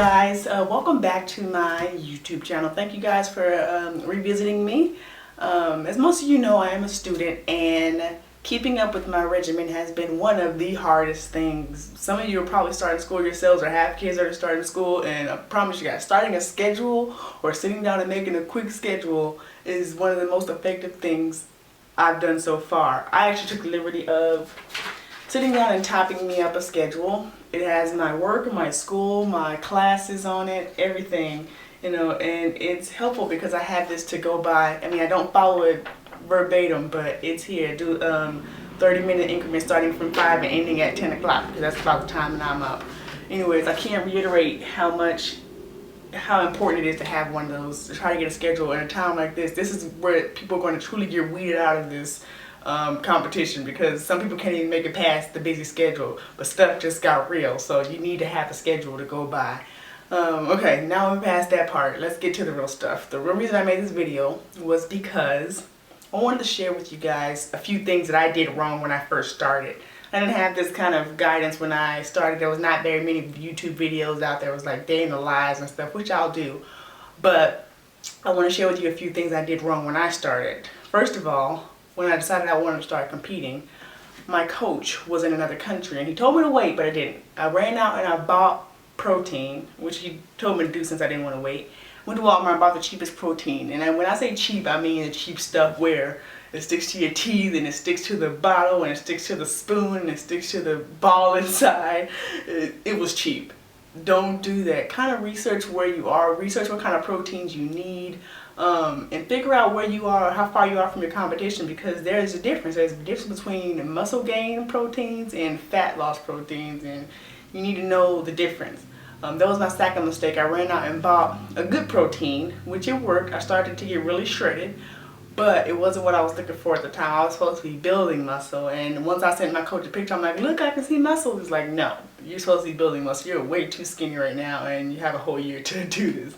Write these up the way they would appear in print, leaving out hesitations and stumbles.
guys, welcome back to my YouTube channel. Thank you guys for revisiting me. As most of you know, I am a student, and keeping up with my regimen has been one of the hardest things. Some of you are probably starting school yourselves or have kids that are starting school, and I promise you guys, starting a schedule or sitting down and making a quick schedule is one of the most effective things I've done so far. I actually took the liberty of sitting down and typing me up a schedule. It has my work, my school, my classes on it, everything, you know, and it's helpful because I have this to go by. I mean, I don't follow it verbatim, but it's here. Do 30-minute increments starting from 5 and ending at 10 o'clock because that's about the time that I'm up. Anyways, I can't reiterate how important it is to have one of those, to try to get a schedule in a time like this. This is where people are going to truly get weeded out of this competition, because some people can't even make it past the busy schedule, but stuff just got real, so you need to have a schedule to go by. Okay, now we're past that part. Let's get to the real stuff. The real reason I made this video was because I wanted to share with you guys a few things that I did wrong when I first started. I didn't have this kind of guidance when I started. There was not very many YouTube videos out there. It was like day in the lives and stuff, which I'll do, but I want to share with you a few things I did wrong when I started. First of all, when I decided I wanted to start competing, my coach was in another country and he told me to wait, but I didn't. I ran out and I bought protein, which he told me to do since I didn't want to wait. Went to Walmart and bought the cheapest protein. And when I say cheap, I mean the cheap stuff where it sticks to your teeth and it sticks to the bottle and it sticks to the spoon and it sticks to the ball inside. It was cheap. Don't do that. Kind of research where you are, research what kind of proteins you need, and figure out where you are, how far you are from your competition, because there's a difference. There's a difference between muscle gain proteins and fat loss proteins, and you need to know the difference. That was my second mistake. I ran out and bought a good protein, which it worked. I started to get really shredded, but it wasn't what I was looking for at the time. I was supposed to be building muscle, and once I sent my coach a picture, I'm like, look, I can see muscle. He's like, no, you're supposed to be building muscle. You're way too skinny right now, and you have a whole year to do this.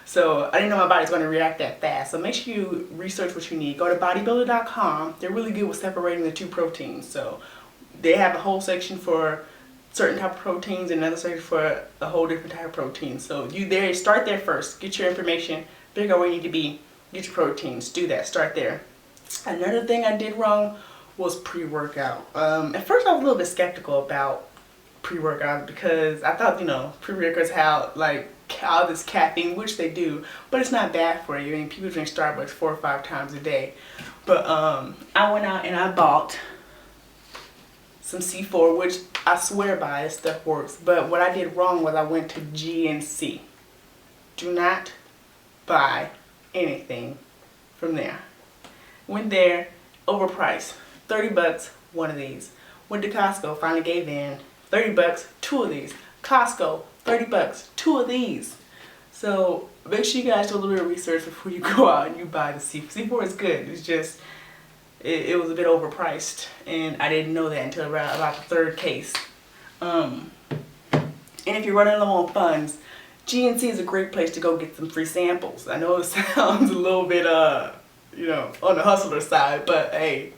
So I didn't know my body's going to react that fast. So make sure you research what you need. Go to bodybuilder.com. They're really good with separating the two proteins. So they have a whole section for certain type of proteins and another section for a whole different type of protein. So start there first. Get your information. Figure out where you need to be. Get your proteins. Do that. Start there. Another thing I did wrong was pre-workout. At first I was a little bit skeptical about pre-workout because I thought, you know, pre-workouts have like all this caffeine, which they do, but it's not bad for you. I mean, people drink Starbucks 4 or 5 times a day. But I went out and I bought some C4, which I swear by, this stuff works. But what I did wrong was I went to GNC. Do not buy anything from there. Went there, overpriced, 30 bucks, one of these. Went to Costco, finally gave in, 30 bucks, 2 of these. Costco, 30 bucks, 2 of these. So make sure you guys do a little bit of research before you go out and you buy the C4. C4 is good. It's just, it was a bit overpriced, and I didn't know that until about the 3rd case. And if you're running low on funds, GNC is a great place to go get some free samples. I know it sounds a little bit, you know, on the hustler side, but hey,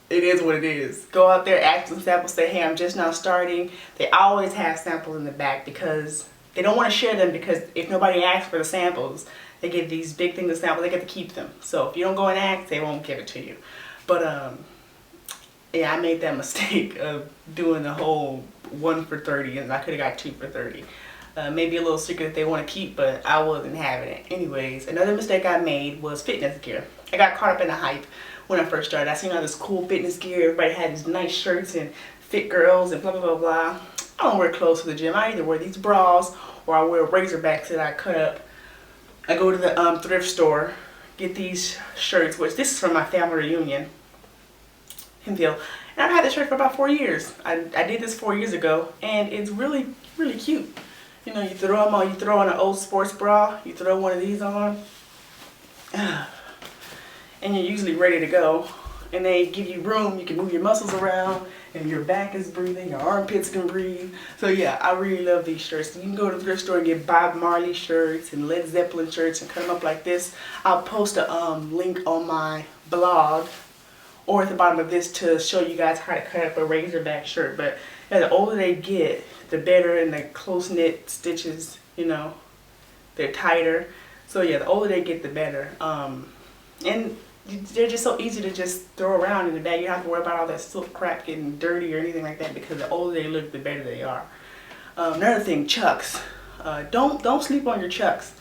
it is what it is. Go out there, ask some samples, say, hey, I'm just now starting. They always have samples in the back because they don't want to share them, because if nobody asks for the samples, they get these big things of samples, they get to keep them. So if you don't go and ask, they won't give it to you. But yeah, I made that mistake of doing the whole 1 for 30, and I could have got 2 for 30. Maybe a little secret that they want to keep, but I wasn't having it. Anyways, another mistake I made was fitness gear. I got caught up in the hype when I first started. I seen all this cool fitness gear. Everybody had these nice shirts and fit girls and blah, blah, blah, blah. I don't wear clothes to the gym. I either wear these bras or I wear razorbacks that I cut up. I go to the thrift store, get these shirts, which this is from my family reunion, Hemphill. And I've had this shirt for about 4 years. I did this 4 years ago, and it's really, really cute. You know, you throw them on, you throw on an old sports bra, you throw one of these on, and you're usually ready to go. And they give you room, you can move your muscles around, and your back is breathing, your armpits can breathe. So yeah, I really love these shirts. You can go to the thrift store and get Bob Marley shirts and Led Zeppelin shirts and cut them up like this. I'll post a link on my blog or at the bottom of this to show you guys how to cut up a razorback shirt. But yeah, the older they get, the better, and the close-knit stitches you know, they're tighter. So yeah, the older they get, the better. And they're just so easy to just throw around in the bag. You don't have to worry about all that silk crap getting dirty or anything like that, because the older they look, the better they are. Another thing, chucks. Don't sleep on your chucks.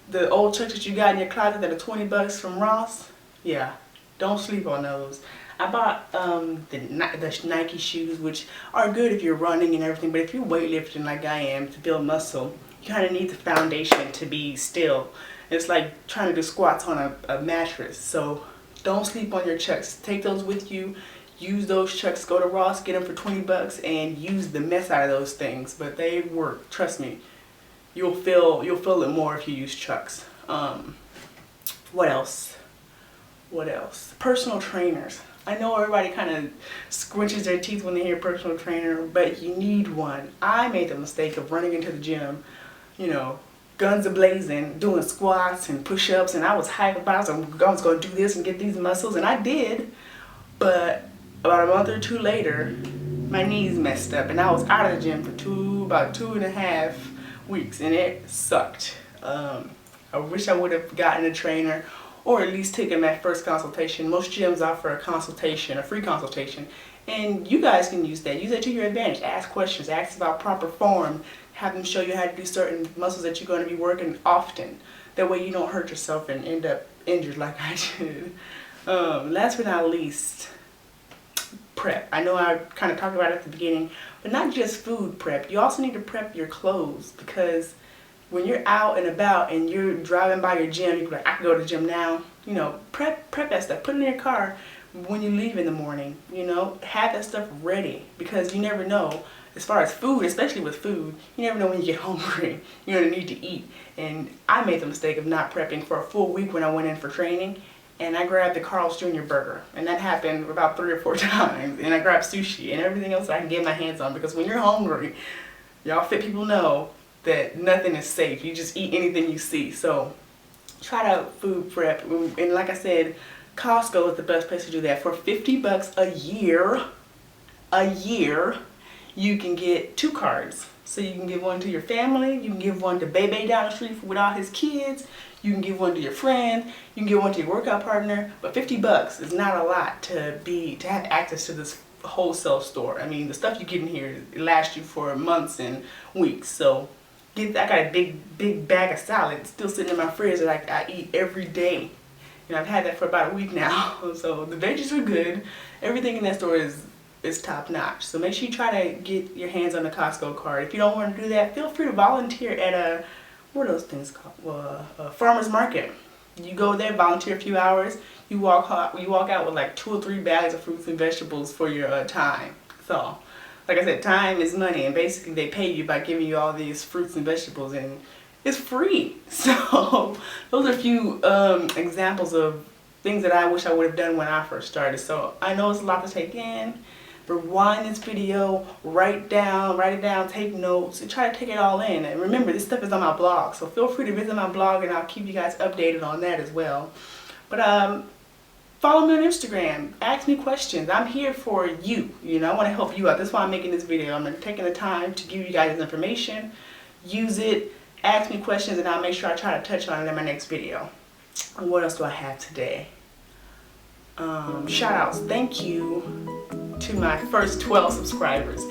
The old chucks that you got in your closet that are 20 bucks from Ross, yeah, don't sleep on those. I bought the Nike shoes, which are good if you're running and everything, but if you're weightlifting like I am to build muscle, you kind of need the foundation to be still. It's like trying to do squats on a mattress. So don't sleep on your chucks. Take those with you. Use those chucks. Go to Ross, get them for 20 bucks, and use the mess out of those things. But they work. Trust me. You'll feel it more if you use chucks. What else? What else? Personal trainers. I know everybody kind of squinches their teeth when they hear personal trainer, but you need one. I made the mistake of running into the gym, you know, guns a-blazing, doing squats and push-ups, and I was hyped about it. I was going to do this and get these muscles, and I did. But about a month or two later, my knees messed up, and I was out of the gym for about 2.5 weeks, and it sucked. I wish I would have gotten a trainer, or at least taken that first consultation. Most gyms offer a consultation, a free consultation, and you guys can use that. Use that to your advantage. Ask questions, ask about proper form, have them show you how to do certain muscles that you're going to be working often. That way you don't hurt yourself and end up injured like I did. Last but not least, prep. I know I kind of talked about it at the beginning, but not just food prep. You also need to prep your clothes, because when you're out and about and you're driving by your gym, you're like, I can go to the gym now. You know, prep that stuff. Put it in your car when you leave in the morning. You know, have that stuff ready, because you never know. As far as food, especially with food, you never know when you get hungry. You're going to need to eat. And I made the mistake of not prepping for a full week when I went in for training. And I grabbed the Carl's Jr. burger. And that happened about 3 or 4 times. And I grabbed sushi and everything else that I can get my hands on. Because when you're hungry, y'all fit people know that nothing is safe. You just eat anything you see. So try to food prep. And like I said, Costco is the best place to do that. For 50 bucks a year, you can get 2 cards. So you can give one to your family, you can give one to Bebe down the street with all his kids, you can give one to your friend, you can give one to your workout partner, but 50 bucks is not a lot to have access to this wholesale store. I mean, the stuff you get in here, it lasts you for months and weeks. So I got a big bag of salad still sitting in my fridge that I eat every day. You know, I've had that for about a week now. So the veggies are good. Everything in that store is top notch. So make sure you try to get your hands on the Costco card. If you don't want to do that, feel free to volunteer at what are those things called? Well, a farmer's market. You go there, volunteer a few hours. You walk out with like 2 or 3 bags of fruits and vegetables for your time. So, like I said, time is money, and basically they pay you by giving you all these fruits and vegetables, and it's free. So those are a few examples of things that I wish I would have done when I first started. So I know it's a lot to take in. Rewind this video, write it down, take notes, and try to take it all in. And remember, this stuff is on my blog, so feel free to visit my blog, and I'll keep you guys updated on that as well. But follow me on Instagram, ask me questions. I'm here for you. You know, I want to help you out. That's why I'm making this video. I'm taking the time to give you guys this information. Use it, ask me questions, and I'll make sure I try to touch on it in my next video. And what else do I have today? Shout outs. Thank you to my first 12 subscribers.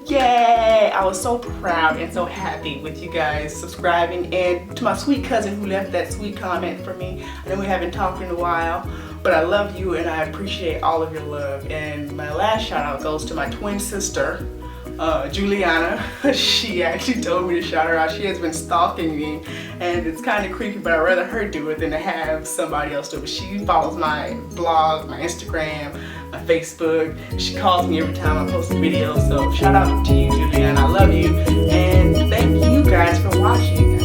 Yay! I was so proud and so happy with you guys subscribing, and to my sweet cousin who left that sweet comment for me. I know we haven't talked in a while, but I love you and I appreciate all of your love. And my last shout out goes to my twin sister, Juliana. She actually told me to shout her out. She has been stalking me, and it's kind of creepy, but I'd rather her do it than to have somebody else do it. She follows my blog, my Instagram, my Facebook. She calls me every time I post a video. So shout out to you, Juliana. I love you, and thank you guys for watching.